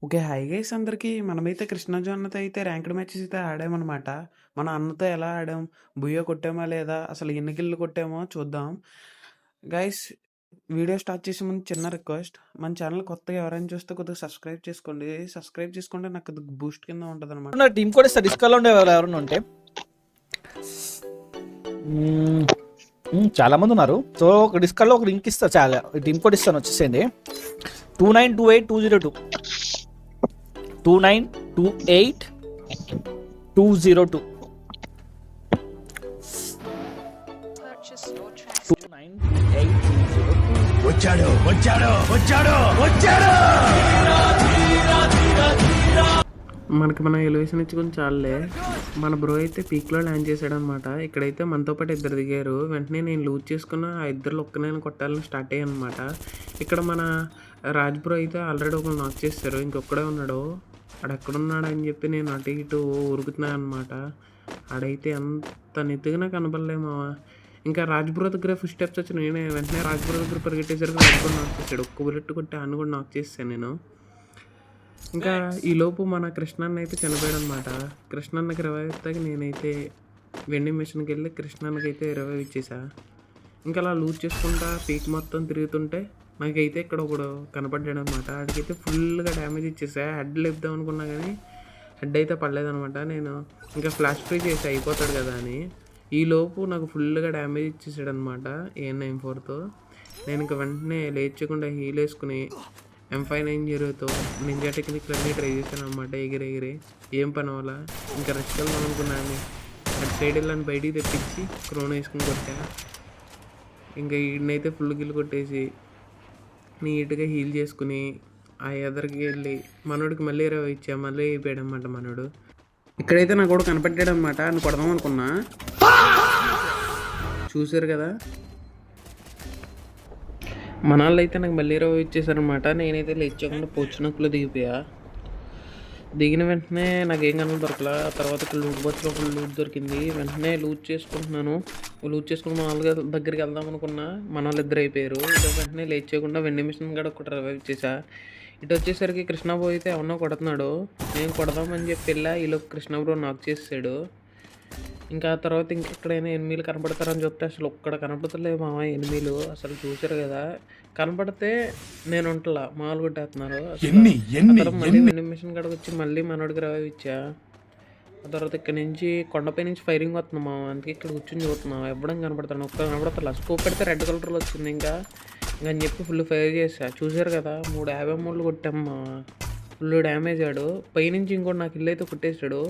Okay. Hi guys అందరికి. మనమైతే కృష్ణ జొన్నతో అయితే ర్యాంక్డ్ మ్యాచెస్ అయితే ఆడామనమాట. మన అన్నతో ఎలా ఆడాం? బుయ్య కొట్టామా లేదా? అసలు ఎన్ని కిల్లు కొట్టామో చూద్దాం. గైస్ వీడియో స్టార్ట్ చేసే ముందు చిన్న రిక్వెస్ట్. మన ఛానల్ కొత్తగా ఎవరైనా చూస్తే కొద్దిగా సబ్స్క్రైబ్ చేసుకోండి. సబ్స్క్రైబ్ చేసుకుంటే నాకు కొద్దిగా బూస్ట్ కింద ఉంటదనమాట. నా టీం కూడా ఇస్తా. డిస్కౌంట్లో ఉండే ఎవరైనా ఉంటే చాలా మంది ఉన్నారు. సో ఒక డిస్కౌంట్లో ఒక లింక్ ఇస్తా. చాలా టీం కోడ్ ఇస్తాను, వచ్చేసేయండి. 2928202 2928202 వచ్చాడు వచ్చాడు వచ్చాడు వచ్చాడు. మనకి మన ఎలివేషన్ ఇచ్చి కొంచెం చాలే. మన బ్రో అయితే పీక్లో ల్యాండ్ చేశాడు అనమాట. ఇక్కడైతే మనతో పాటు ఇద్దరు దిగారు. వెంటనే నేను లూజ్ చేసుకున్న ఆ ఇద్దరు ఒక్కనైనా కొట్టాలని స్టార్ట్ అయ్యాను అనమాట. ఇక్కడ మన రాజ్ బ్రో అయితే ఆల్రెడీ ఒకరు నాక్ చేస్తారు. ఇంకొక్కడే ఉన్నాడు. ఆడెక్కడున్నాడు అని చెప్పి నేను అటు ఇటు ఉరుకుతున్నాను అనమాట. ఆడైతే అంత నెత్తుగా కనపడలేమా. ఇంకా రాజ్ బ్రో దగ్గర ఫుల్ స్టెప్స్ వచ్చి నేనే వెంటనే రాజ్ బ్రో దగ్గర పరిగెట్టేసరికి రాజ్ బ్రో నాక్ చేశాడు. ఒక్క బుల్లెట్ కొట్టి అన్ని కూడా నాక్ చేసాను నేను. ఇంకా ఈలోపు మన కృష్ణన్న అయితే చనిపోయాడు అనమాట. కృష్ణన్నకి రివైవ్ ఇస్తాక నేనైతే వెండింగ్ మిషన్కి వెళ్ళి కృష్ణన్నకి అయితే రివైవ్ ఇచ్చేసా. ఇంకా అలా లూజ్ చేసుకుంటా పీక్ మొత్తం తిరుగుతుంటే నాకైతే ఇక్కడ ఒకడు కనపడ్డాడు అనమాట. ఆడికైతే ఫుల్గా డ్యామేజ్ ఇచ్చేసా. హెడ్ లేపుదాం అనుకున్నా కానీ హెడ్ అయితే పడలేదనమాట. నేను ఇంకా ఫ్లాష్ ఫ్రీ చేసి అయిపోతాడు కదా అని ఈలోపు నాకు ఫుల్గా డ్యామేజ్ ఇచ్చేసాడు అనమాట AN-94తో. నేను ఇంకా వెంటనే లేచకుండా హీల్ వేసుకుని M590తో నింజా టెక్నిక్లు అన్నీ ట్రై చేశాను అనమాట. ఎగిరి ఏం పని వల్ల ఇంకా రెస్ట్ వెళ్దాం అనుకున్నాను. అటు సైడ్ వెళ్ళని బయటికి తెప్పించి క్రోన్ వేసుకుని కొట్టా. ఇంకా ఈడినైతే ఫుల్ గిల్లు కొట్టేసి నీట్గా హీల్ చేసుకుని ఆ ఎదరికి వెళ్ళి మనోడికి మళ్ళీ ఇచ్చా. మళ్ళీ అయిపోయాడు అనమాట మనోడు. ఇక్కడైతే నాకు కూడా కనపడ్డాడు అనమాట. అని కొడదాం అనుకున్నా. చూసారు కదా మన వాళ్ళు అయితే నాకు మళ్ళీ ఇచ్చేసారనమాట. నేనైతే లేచకుండా పోచినక్కులో దిగిపోయా. దిగిన వెంటనే నాకేం కనుక దొరకలా. తర్వాత ఇక్కడ లూట్ బాక్స్లో ఒక లూట్ దొరికింది. వెంటనే లూట్ చేసుకుంటున్నాను. లూట్ చేసుకుని మా వాళ్ళ దగ్గరికి వెళ్దాం అనుకున్నా. మన వాళ్ళు ఇద్దరు అయిపోయారు. ఇదో వెంటనే లేచేయకుండా వెండి మిషన్ కూడా ఒకటి రివైవ్ ఇచ్చేసా. ఇటు వచ్చేసరికి కృష్ణబ్రో అయితే ఎవరినో కొడుతున్నాడు. నేను కొడదామని చెప్పి వెళ్ళా. ఈలోపు కృష్ణబ్రో నాక్ చేసాడు. ఇంకా ఆ తర్వాత ఇంకెక్కడైనా ఎనిమిలు కనపడతారని చెప్తే అసలు ఒక్కడ కనపడతలేదు మామ ఎనిమిలు. అసలు చూసారు కదా, కనపడితే నేను ఉంటలా మామూలు కొట్టేస్తున్నారు. మళ్ళీ వెండింగ్ మిషన్ కాడకు వచ్చి మళ్ళీ మనోడికి రివైవ్ ఇచ్చా. ఆ తర్వాత ఇక్కడ నుంచి కొండపై నుంచి ఫైరింగ్ వస్తున్నాం మామ. అందుకే ఇక్కడ కూర్చొని చూస్తున్నాం. ఎవ్వడం కనపడతాను. ఒక్క కనపడతా. స్కోప్ పెడితే రెడ్ కలర్లో వచ్చింది. ఇంకా అని చెప్పి ఫుల్ ఫైర్ చేసా. చూసారు కదా 353 కొట్టామ్మా. ఫుల్ డ్యామేజ్ ఆడు. పైనుంచి ఇంకోటి నాకు ఇల్లు అయితే కొట్టేశాడు.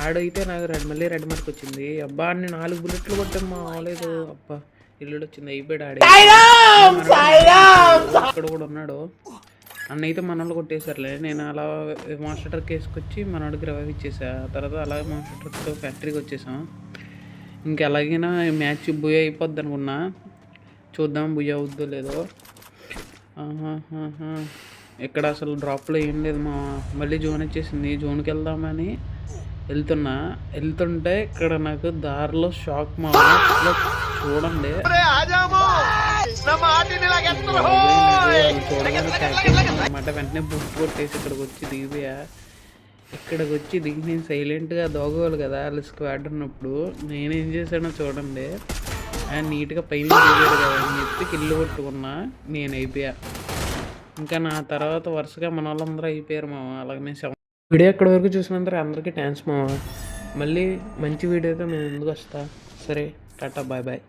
ఆడైతే నాకు మళ్ళీ రెడ్ మార్క్ వచ్చింది. అబ్బా అన్ని 4 బుల్లెట్లు కొట్టమ్మా అవలేదు. అబ్బా ఇల్లు వచ్చింది. అయిపోయాడు ఆడే. ఇక్కడ కూడా ఉన్నాడు. అన్నైతే మనోళ్ళు కొట్టేశారులే. నేను అలా మాస్టర్ ట్రక్ వేసుకొచ్చి మనోడికి రివైవ్ ఇచ్చేసా. తర్వాత అలాగే మాస్టర్ ట్రక్తో ఫ్యాక్టరీకి వచ్చేసాం. ఇంకెలాగైనా మ్యాచ్ బుయ్య అయిపోద్ది అనుకున్నా. చూద్దాం బుయ్య అవుద్దో లేదో. ఇక్కడ అసలు డ్రాప్లో ఏం లేదు మా. మళ్ళీ జోన్ వచ్చేసింది. జోన్కి వెళ్దామని వెళ్తుంటే ఇక్కడ నాకు దారిలో షాక్ మా. చూడండి చూడగానే వెంటనే బుక్ కొట్టేసి ఇక్కడికి వచ్చి దిగిపోయా. ఇక్కడికి వచ్చి దిగి నేను సైలెంట్గా దోగవాలి కదా వాళ్ళు స్క్వాడ్ ఉన్నప్పుడు. నేనేం చేశానో చూడండి. ఆయన నీట్గా పైన దిగాడు కదా అని చెప్పి కిల్లు కొట్టుకున్నా. నేను అయిపోయా. ఇంకా నా తర్వాత వరుసగా మన వాళ్ళందరూ అయిపోయారు మామ. అలాగనే వీడియో ఎక్కడి వరకు చూసినందుకు అందరికీ థ్యాంక్స్ మామ. మళ్ళీ మంచి వీడియోతో నేను ముందుకు వస్తా. సరే టాటా బాయ్ బాయ్.